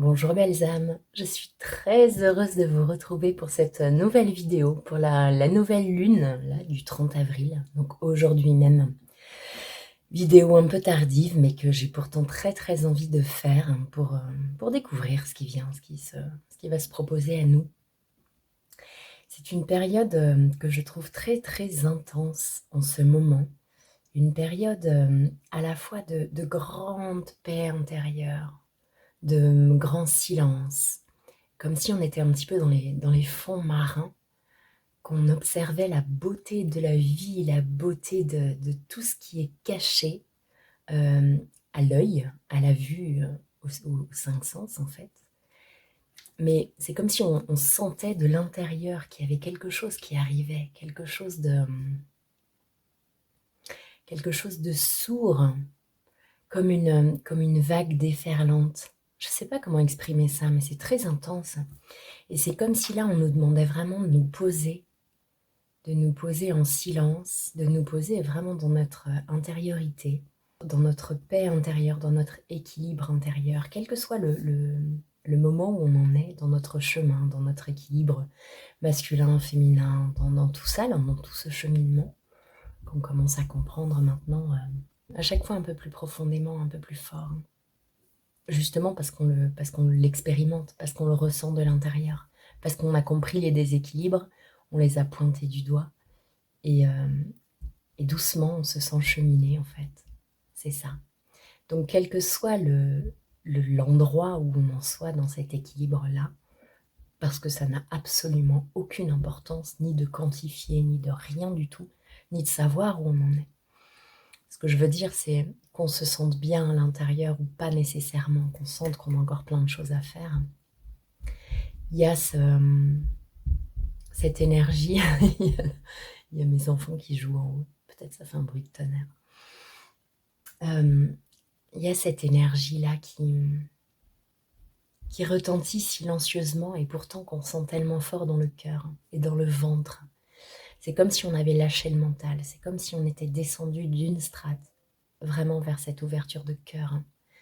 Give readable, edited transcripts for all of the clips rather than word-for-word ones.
Bonjour belles âmes, je suis très heureuse de vous retrouver pour cette nouvelle vidéo, pour la nouvelle lune là, du 30 avril, donc aujourd'hui même. Vidéo un peu tardive, mais que j'ai pourtant très envie de faire pour découvrir ce qui vient, ce qui va se proposer à nous. C'est une période que je trouve très intense en ce moment, une période à la fois de grande paix intérieure, de grand silence, comme si on était un petit peu dans les fonds marins, qu'on observait la beauté de la vie, la beauté de tout ce qui est caché euh, à l'œil, à la vue, aux cinq sens en fait. Mais c'est comme si on sentait de l'intérieur qu'il y avait quelque chose qui arrivait, quelque chose de sourd, comme une vague déferlante. Je ne sais pas comment exprimer ça, mais c'est très intense. Et c'est comme si là, on nous demandait vraiment de nous poser en silence, de nous poser vraiment dans notre intériorité, dans notre paix intérieure, dans notre équilibre intérieur, quel que soit le moment où on en est dans notre chemin, dans notre équilibre masculin, féminin, dans tout ça, là, dans tout ce cheminement qu'on commence à comprendre maintenant, à chaque fois un peu plus profondément, un peu plus fort. Justement parce qu'on l'expérimente, parce qu'on le ressent de l'intérieur, parce qu'on a compris les déséquilibres, on les a pointés du doigt, et, euh, et doucement on se sent cheminer en fait. C'est ça. Donc quel que soit l'endroit où on en soit dans cet équilibre-là, parce que ça n'a absolument aucune importance, ni de quantifier, ni de rien du tout, ni de savoir où on en est. Ce que je veux dire, c'est qu'on se sente bien à l'intérieur ou pas nécessairement, qu'on sente qu'on a encore plein de choses à faire. Il y a cette énergie, il y a mes enfants qui jouent en haut, peut-être ça fait un bruit de tonnerre. Il y a cette énergie-là qui retentit silencieusement et pourtant qu'on sent tellement fort dans le cœur et dans le ventre. C'est comme si on avait lâché le mental, c'est comme si on était descendu d'une strate vraiment vers cette ouverture de cœur,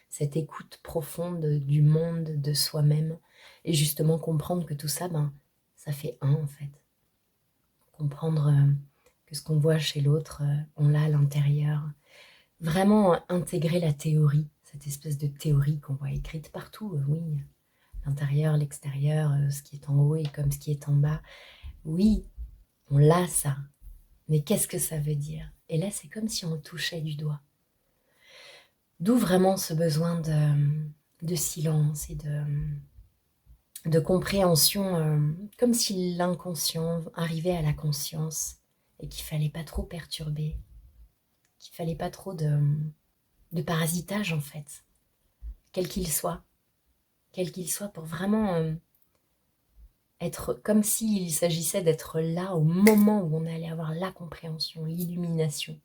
cette écoute profonde du monde, de soi-même, et justement comprendre que tout ça, ça fait un en fait. Comprendre que ce qu'on voit chez l'autre, on l'a à l'intérieur. Vraiment intégrer la théorie, cette espèce de théorie qu'on voit écrite partout, oui. L'intérieur, l'extérieur, ce qui est en haut et comme ce qui est en bas. Oui, on l'a ça. Mais qu'est-ce que ça veut dire? Et là, c'est comme si on le touchait du doigt. D'où vraiment ce besoin de silence et de compréhension, comme si l'inconscient arrivait à la conscience et qu'il fallait pas trop perturber, qu'il fallait pas trop de parasitage en fait, quel qu'il soit pour vraiment être comme s'il s'agissait d'être là au moment où on allait avoir la compréhension, l'illumination,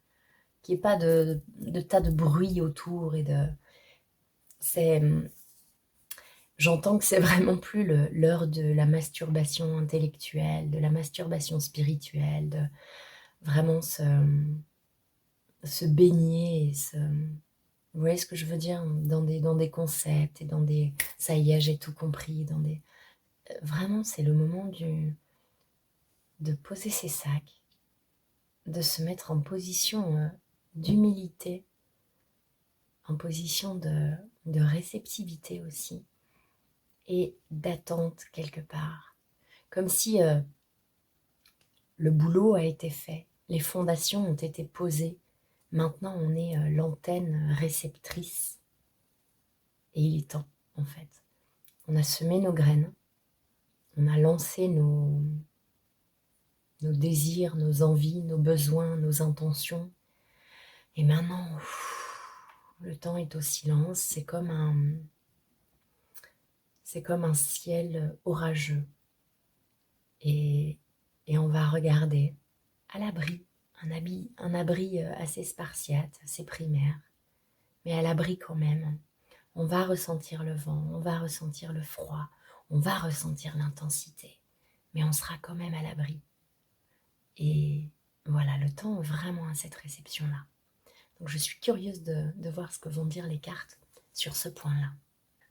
qu'il n'y ait pas de tas de bruit autour et de... C'est... J'entends que c'est vraiment plus l'heure de la masturbation intellectuelle, de la masturbation spirituelle, de vraiment se baigner et se... Vous voyez ce que je veux dire? Dans des concepts et dans des... Ça y est, j'ai tout compris. Dans des... Vraiment, c'est le moment de poser ses sacs, de se mettre en position d'humilité, en position de réceptivité aussi, et d'attente quelque part. Comme si le boulot a été fait, les fondations ont été posées. Maintenant, on est l'antenne réceptrice. Et il est temps, en fait. On a semé nos graines, on a lancé nos désirs, nos envies, nos besoins, nos intentions. Et maintenant, le temps est au silence. C'est comme un ciel orageux. Et on va regarder à l'abri, un abri assez spartiate, assez primaire, mais à l'abri quand même. On va ressentir le vent, on va ressentir le froid, on va ressentir l'intensité, mais on sera quand même à l'abri. Et voilà, le temps vraiment à cette réception-là. Donc je suis curieuse de voir ce que vont dire les cartes sur ce point-là.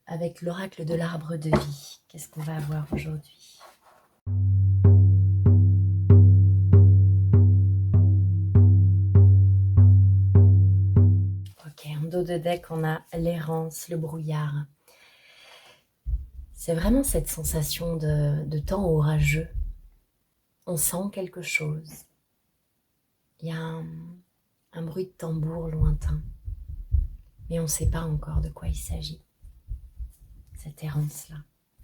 avec l'oracle de l'arbre de vie. Qu'est-ce qu'on va avoir aujourd'hui? Ok, en dos de deck, on a l'errance, le brouillard. C'est vraiment cette sensation de temps orageux. On sent quelque chose. Il y a un bruit de tambour lointain. Mais on ne sait pas encore de quoi il s'agit. Cette errance-là.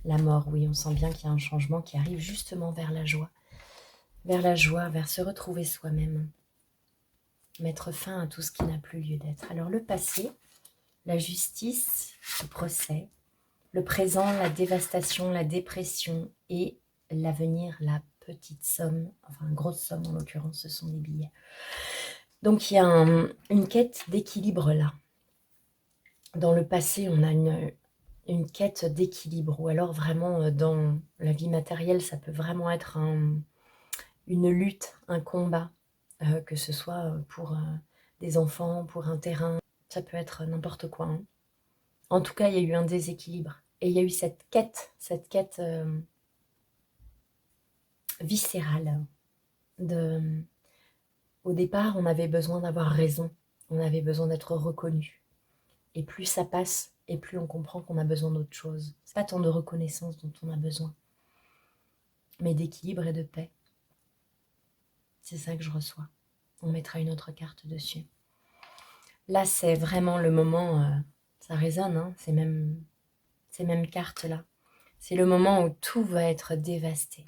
La mort, oui, on sent bien qu'il y a un changement qui arrive justement vers la joie. Vers la joie, vers se retrouver soi-même. Mettre fin à tout ce qui n'a plus lieu d'être. Alors le passé, la justice, le procès, le présent, la dévastation, la dépression et l'avenir, la petite somme, enfin une grosse somme en l'occurrence, ce sont des billets. Donc il y a une quête d'équilibre là. Dans le passé, on a une quête d'équilibre, ou alors vraiment dans la vie matérielle, ça peut vraiment être une lutte, un combat, que ce soit pour des enfants, pour un terrain, ça peut être n'importe quoi. Hein. En tout cas, il y a eu un déséquilibre. Et il y a eu cette quête viscérale. Au départ, on avait besoin d'avoir raison, on avait besoin d'être reconnu. Et plus ça passe, et plus on comprend qu'on a besoin d'autre chose. C'est pas tant de reconnaissance dont on a besoin, mais d'équilibre et de paix. C'est ça que je reçois. On mettra une autre carte dessus. Là, c'est vraiment le moment, ça résonne, hein, ces mêmes cartes-là. C'est le moment où tout va être dévasté.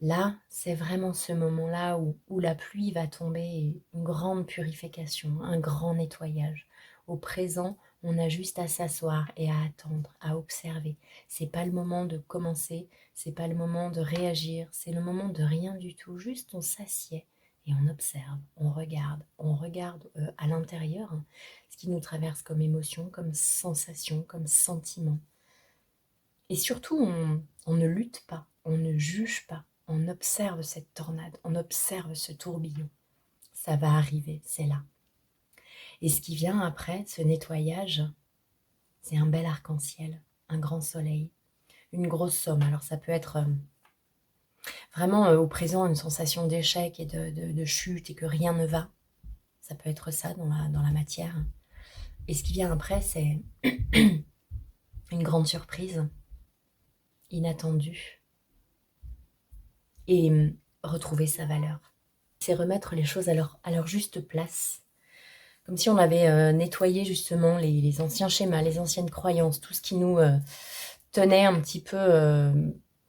Là, c'est vraiment ce moment-là où la pluie va tomber, une grande purification, un grand nettoyage. Au présent, on a juste à s'asseoir et à attendre, à observer. C'est pas le moment de commencer, c'est pas le moment de réagir, c'est le moment de rien du tout. Juste on s'assied et on observe, on regarde à l'intérieur hein, ce qui nous traverse comme émotion, comme sensation, comme sentiment. Et surtout, on ne lutte pas, on ne juge pas, on observe cette tornade, on observe ce tourbillon. Ça va arriver, c'est là. Et ce qui vient après, ce nettoyage, c'est un bel arc-en-ciel, un grand soleil, une grosse somme. Alors ça peut être vraiment au présent une sensation d'échec et de chute et que rien ne va. Ça peut être ça dans la matière. Et ce qui vient après, c'est une grande surprise, inattendue, et retrouver sa valeur. C'est remettre les choses à leur juste place. Comme si on avait nettoyé justement les anciens schémas, les anciennes croyances, tout ce qui nous tenait un petit peu,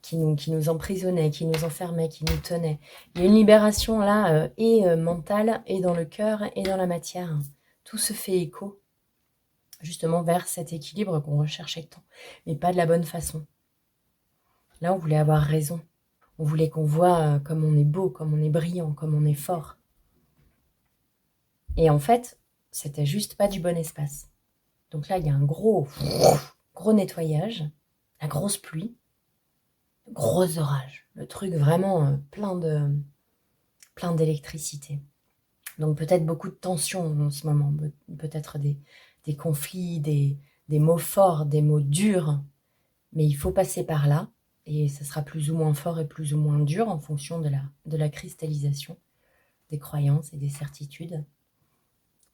qui nous emprisonnait, qui nous enfermait, qui nous tenait. Il y a une libération là, et mentale, et dans le cœur, et dans la matière. Tout se fait écho, justement vers cet équilibre qu'on recherchait tant, mais pas de la bonne façon. Là, on voulait avoir raison. On voulait qu'on voit comme on est beau, comme on est brillant, comme on est fort. Et en fait, c'était juste pas du bon espace. Donc là, il y a un gros nettoyage, la grosse pluie, gros orage, le truc vraiment plein d'électricité. Donc peut-être beaucoup de tensions en ce moment, peut-être des conflits, des mots forts, des mots durs, mais il faut passer par là, et ça sera plus ou moins fort et plus ou moins dur en fonction de la cristallisation des croyances et des certitudes,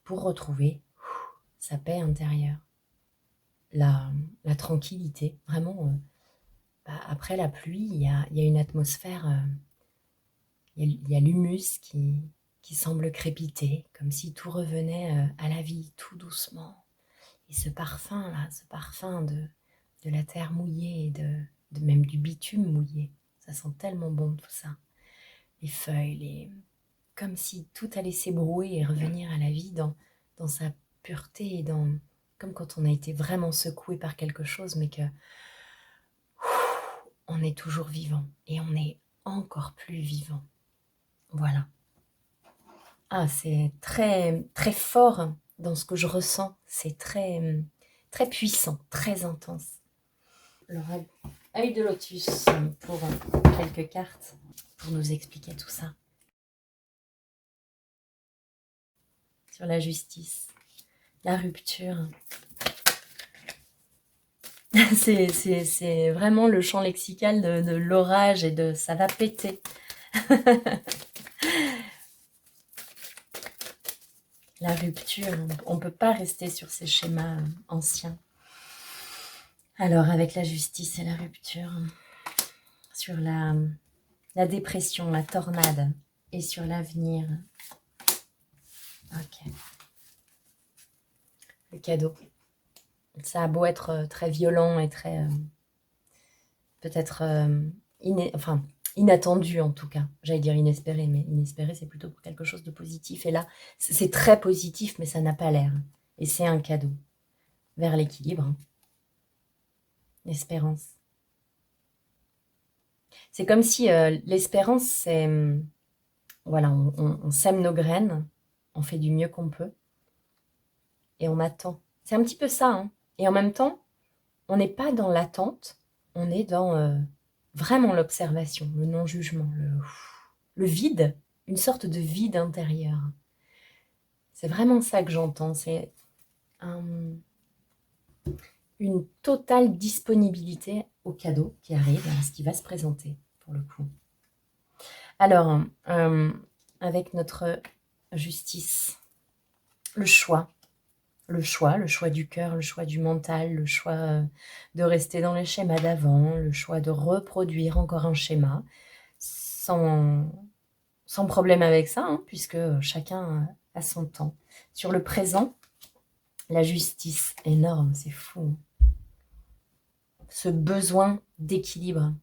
pour retrouver sa paix intérieure, la tranquillité. Vraiment, après la pluie, il y a une atmosphère, il y a l'humus qui semble crépiter, comme si tout revenait à la vie, tout doucement. Et ce parfum-là, ce parfum de la terre mouillée, et même du bitume mouillé, ça sent tellement bon tout ça. Les feuilles, comme si tout allait s'ébrouer et revenir à la vie dans sa pureté, et comme quand on a été vraiment secoué par quelque chose, mais que on est toujours vivant, et on est encore plus vivant. Voilà. Ah, c'est très, très fort dans ce que je ressens. C'est très, très puissant, très intense. Alors, œil de lotus pour quelques cartes pour nous expliquer tout ça. Sur la justice, la rupture. C'est vraiment le champ lexical de l'orage et de ça va péter. La rupture, on ne peut pas rester sur ces schémas anciens. Alors, avec la justice et la rupture, sur la dépression, la tornade, et sur l'avenir. Ok. Le cadeau. Ça a beau être très violent et très... peut-être inattendu en tout cas. J'allais dire inespéré, mais inespéré, c'est plutôt pour quelque chose de positif. Et là, c'est très positif, mais ça n'a pas l'air. Et c'est un cadeau vers l'équilibre. L'espérance. C'est comme si l'espérance, c'est... voilà, on sème nos graines, on fait du mieux qu'on peut, et on attend. C'est un petit peu ça, hein. Et en même temps, on n'est pas dans l'attente, on est dans vraiment l'observation, le non-jugement, le vide, une sorte de vide intérieur. C'est vraiment ça que j'entends, c'est une totale disponibilité au cadeau qui arrive, à ce qui va se présenter, pour le coup. Alors, avec notre justice, le choix du cœur, le choix du mental, le choix de rester dans les schémas d'avant, le choix de reproduire encore un schéma, sans problème avec ça, hein, puisque chacun a son temps. Sur le présent, la justice énorme, c'est fou. Ce besoin d'équilibre,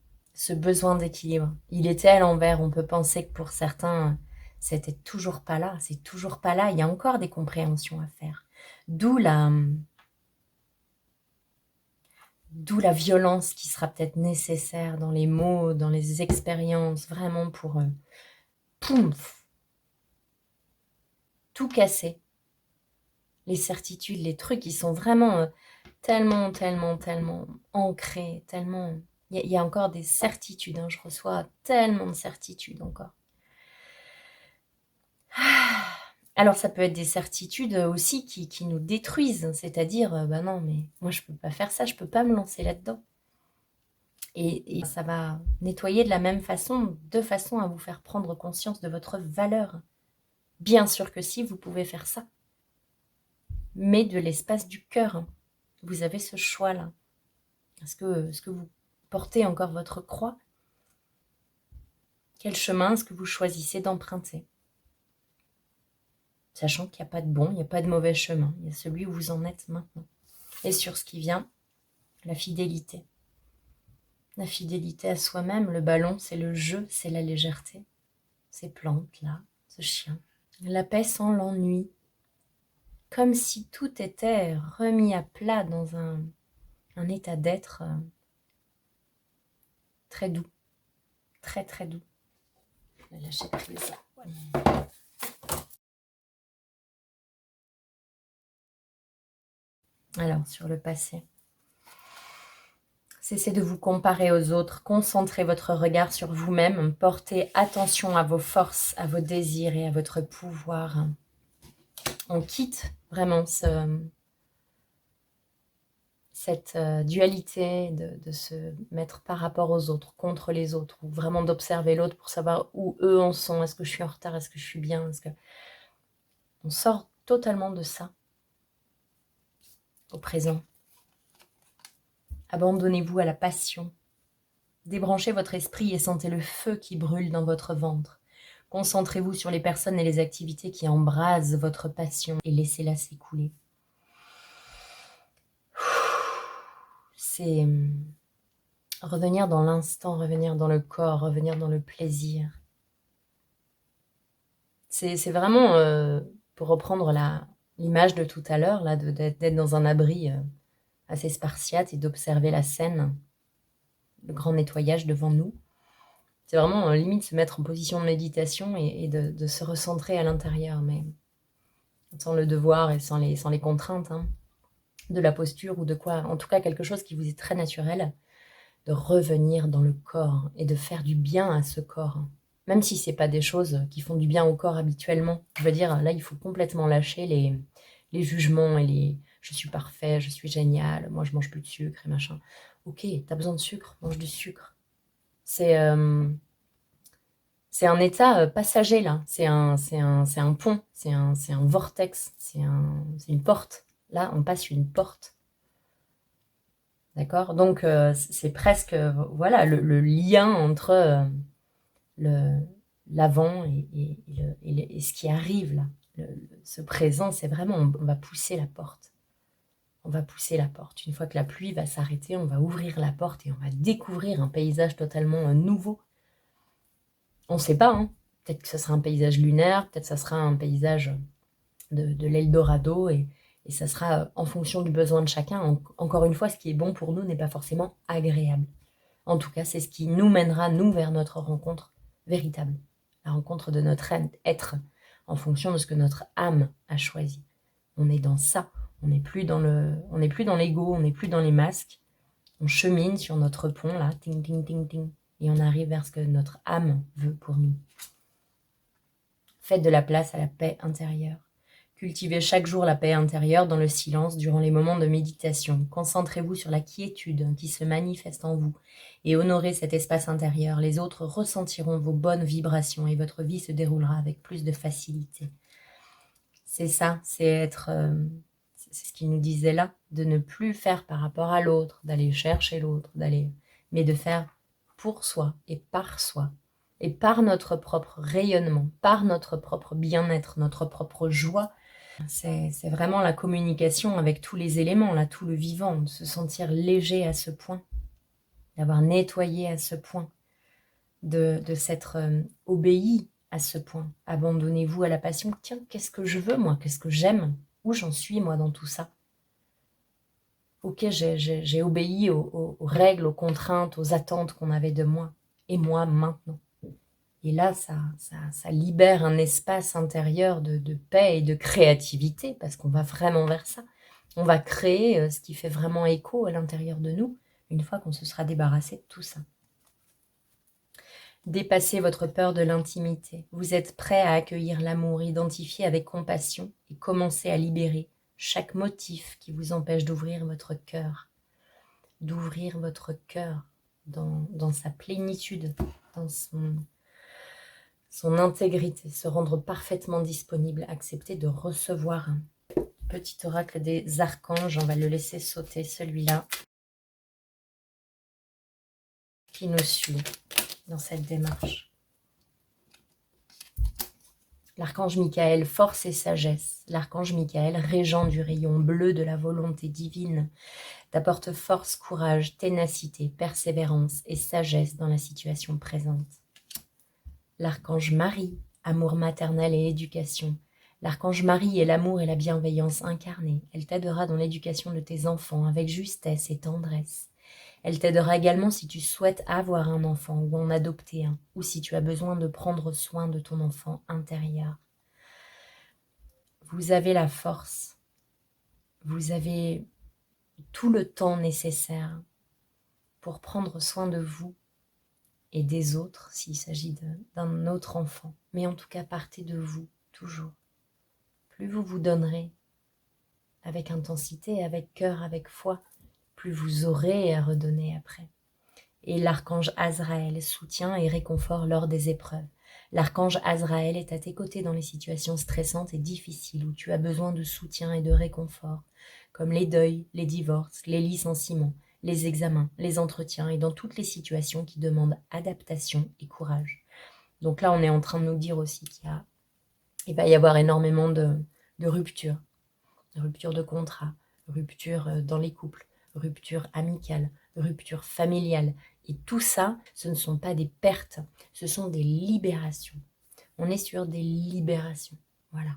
il était à l'envers. On peut penser que pour certains, c'était toujours pas là, c'est toujours pas là. Il y a encore des compréhensions à faire. D'où la violence qui sera peut-être nécessaire dans les mots, dans les expériences, vraiment pour pouf, tout casser. Les certitudes, les trucs qui sont vraiment tellement ancrés, tellement... Il y a encore des certitudes, hein, je reçois tellement de certitudes encore. Alors ça peut être des certitudes aussi qui nous détruisent, c'est-à-dire, bah non, mais moi je peux pas faire ça, je peux pas me lancer là-dedans. Et ça va nettoyer de la même façon, de façon à vous faire prendre conscience de votre valeur. Bien sûr que si, vous pouvez faire ça. Mais de l'espace du cœur. Vous avez ce choix-là. Est-ce que vous portez encore votre croix? Quel chemin est-ce que vous choisissez d'emprunter? Sachant qu'il n'y a pas de bon, il n'y a pas de mauvais chemin. Il y a celui où vous en êtes maintenant. Et sur ce qui vient, la fidélité. La fidélité à soi-même. Le ballon, c'est le jeu, c'est la légèreté. Ces plantes-là, ce chien. La paix sans l'ennui. Comme si tout était remis à plat dans un état d'être très doux. Très doux. Je vais lâcher prise. Alors, sur le passé. Cessez de vous comparer aux autres, concentrez votre regard sur vous-même, portez attention à vos forces, à vos désirs et à votre pouvoir. On quitte vraiment cette dualité de se mettre par rapport aux autres, contre les autres, ou vraiment d'observer l'autre pour savoir où eux en sont, est-ce que je suis en retard, est-ce que je suis bien, on sort totalement de ça au présent. Abandonnez-vous à la passion. Débranchez votre esprit et sentez le feu qui brûle dans votre ventre. Concentrez-vous sur les personnes et les activités qui embrasent votre passion et laissez-la s'écouler. C'est revenir dans l'instant, revenir dans le corps, revenir dans le plaisir. C'est vraiment, pour reprendre l'image de tout à l'heure, là, d'être dans un abri assez spartiate et d'observer la scène, le grand nettoyage devant nous. C'est vraiment limite se mettre en position de méditation et de se recentrer à l'intérieur, mais sans le devoir et sans les contraintes hein, de la posture ou de quoi. En tout cas, quelque chose qui vous est très naturel, de revenir dans le corps et de faire du bien à ce corps. Même si ce n'est pas des choses qui font du bien au corps habituellement. Je veux dire, là, il faut complètement lâcher les jugements et les « je suis parfait, je suis génial, moi je mange plus de sucre et machin. Ok, t'as besoin de sucre, mange du sucre. C'est un état passager là, c'est un pont, c'est un vortex, c'est une porte. Là, on passe une porte. D'accord? Donc, c'est presque, voilà, le lien entre l'avant et ce qui arrive là. Ce présent, c'est vraiment, on va pousser la porte. On va pousser la porte. Une fois que la pluie va s'arrêter, on va ouvrir la porte et on va découvrir un paysage totalement nouveau. On ne sait pas, hein. Peut-être que ce sera un paysage lunaire, peut-être que ça sera un paysage de l'Eldorado et ça sera en fonction du besoin de chacun. Encore une fois, ce qui est bon pour nous n'est pas forcément agréable. En tout cas, c'est ce qui nous mènera, nous, vers notre rencontre véritable. La rencontre de notre être, en fonction de ce que notre âme a choisi. On est dans ça. On n'est plus dans l'ego, on n'est plus dans les masques. On chemine sur notre pont, là, ting, ting, ting, ting. Et on arrive vers ce que notre âme veut pour nous. Faites de la place à la paix intérieure. Cultivez chaque jour la paix intérieure dans le silence durant les moments de méditation. Concentrez-vous sur la quiétude qui se manifeste en vous et honorez cet espace intérieur. Les autres ressentiront vos bonnes vibrations et votre vie se déroulera avec plus de facilité. C'est ça, c'est ce qu'il nous disait là, de ne plus faire par rapport à l'autre, d'aller chercher l'autre, mais de faire pour soi et par notre propre rayonnement, par notre propre bien-être, notre propre joie. C'est vraiment la communication avec tous les éléments, là, tout le vivant, de se sentir léger à ce point, d'avoir nettoyé à ce point, de s'être obéi à ce point. Abandonnez-vous à la passion. Tiens, qu'est-ce que je veux, moi? Qu'est-ce que j'aime? Où j'en suis, moi, dans tout ça? Ok, j'ai obéi aux règles, aux contraintes, aux attentes qu'on avait de moi. Et moi, maintenant. Et là, ça libère un espace intérieur de paix et de créativité, parce qu'on va vraiment vers ça. On va créer ce qui fait vraiment écho à l'intérieur de nous, une fois qu'on se sera débarrassé de tout ça. Dépassez votre peur de l'intimité. Vous êtes prêt à accueillir l'amour, identifier avec compassion et commencer à libérer chaque motif qui vous empêche d'ouvrir votre cœur. D'ouvrir votre cœur dans sa plénitude, dans son intégrité, se rendre parfaitement disponible, accepter de recevoir un petit oracle des archanges. On va le laisser sauter, celui-là, qui nous suit dans cette démarche. L'archange Michael, force et sagesse. L'archange Michael, régent du rayon bleu de la volonté divine, t'apporte force, courage, ténacité, persévérance et sagesse dans la situation présente. L'archange Marie, amour maternel et éducation. L'archange Marie est l'amour et la bienveillance incarnés. Elle t'aidera dans l'éducation de tes enfants avec justesse et tendresse. Elle t'aidera également si tu souhaites avoir un enfant ou en adopter un, ou si tu as besoin de prendre soin de ton enfant intérieur. Vous avez la force, vous avez tout le temps nécessaire pour prendre soin de vous et des autres s'il s'agit d'un autre enfant. Mais en tout cas, partez de vous, toujours. Plus vous vous donnerez avec intensité, avec cœur, avec foi, plus vous aurez à redonner après. Et l'archange Azraël soutient et réconfort lors des épreuves. L'archange Azraël est à tes côtés dans les situations stressantes et difficiles où tu as besoin de soutien et de réconfort, comme les deuils, les divorces, les licenciements, les examens, les entretiens et dans toutes les situations qui demandent adaptation et courage. Donc là, on est en train de nous dire aussi qu'il va y avoir énormément de ruptures, de contrats, ruptures dans les couples, ruptures amicales, ruptures familiales. Et tout ça, ce ne sont pas des pertes, ce sont des libérations. On est sur des libérations, voilà,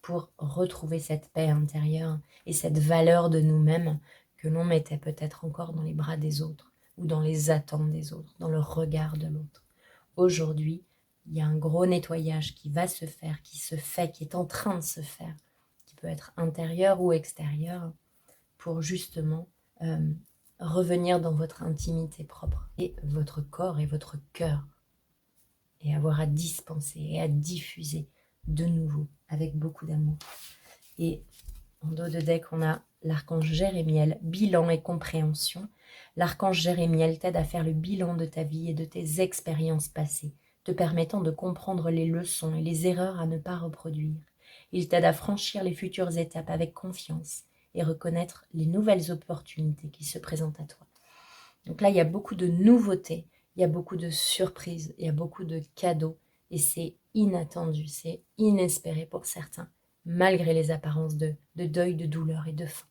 pour retrouver cette paix intérieure et cette valeur de nous-mêmes que l'on mettait peut-être encore dans les bras des autres ou dans les attentes des autres, dans le regard de l'autre. Aujourd'hui, il y a un gros nettoyage qui va se faire, qui se fait, qui est en train de se faire, qui peut être intérieur ou extérieur, pour justement revenir dans votre intimité propre et votre corps et votre cœur et avoir à dispenser et à diffuser de nouveau avec beaucoup d'amour. Et en dos de deck, on a l'archange Jérémiel, bilan et compréhension. L'archange Jérémiel t'aide à faire le bilan de ta vie et de tes expériences passées, te permettant de comprendre les leçons et les erreurs à ne pas reproduire. Il t'aide à franchir les futures étapes avec confiance et reconnaître les nouvelles opportunités qui se présentent à toi. Donc là, il y a beaucoup de nouveautés, il y a beaucoup de surprises, il y a beaucoup de cadeaux et c'est inattendu, c'est inespéré pour certains, malgré les apparences de deuil, de douleur et de faim.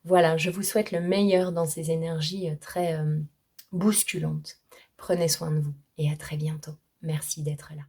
Voilà, je vous souhaite le meilleur dans ces énergies très bousculantes. Prenez soin de vous et à très bientôt. Merci d'être là.